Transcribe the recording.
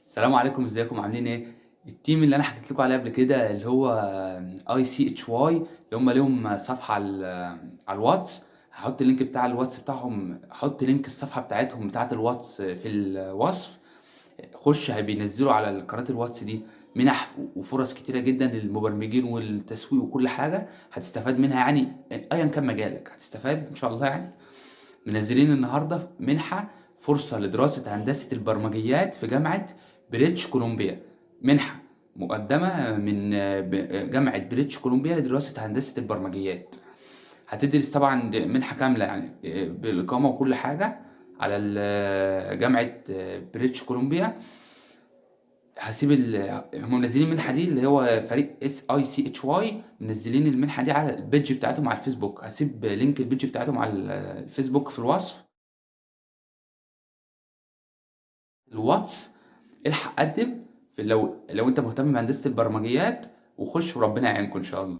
السلام عليكم، ازيكم عاملين ايه؟ التيم اللي انا حكيت لكم عليه قبل كده اللي هو اي سي اتش واي اللي هم ليهم صفحه على الواتس. هحط اللينك بتاع الواتس بتاعهم، هحط لينك الصفحه بتاعتهم بتاعه الواتس في الوصف. خش بينزلوا على القناه الواتس دي منح وفرص كتيره جدا للمبرمجين والتسويق وكل حاجه هتستفاد منها، يعني ايا كان مجالك هتستفاد ان شاء الله. يعني منزلين النهارده منحة فرصة لدراسة هندسة البرمجيات في جامعة بريتش كولومبيا. منحة مقدمة من جامعة بريتش كولومبيا لدراسة هندسة البرمجيات. هتدرس طبعا منحة كاملة، يعني بالإقامة وكل حاجة على جامعة بريتش كولومبيا. هسيب هم منزلين المنحة دي اللي هو فريق اس اي سي اتش واي، منزلين المنحة دي على البيج بتاعتهم على الفيسبوك. هسيب لينك البيج بتاعتهم على الفيسبوك في الوصف. الواتس، الحق قدم في لو انت مهتم بهندسة البرمجيات، وخش وربنا يعينكم ان شاء الله.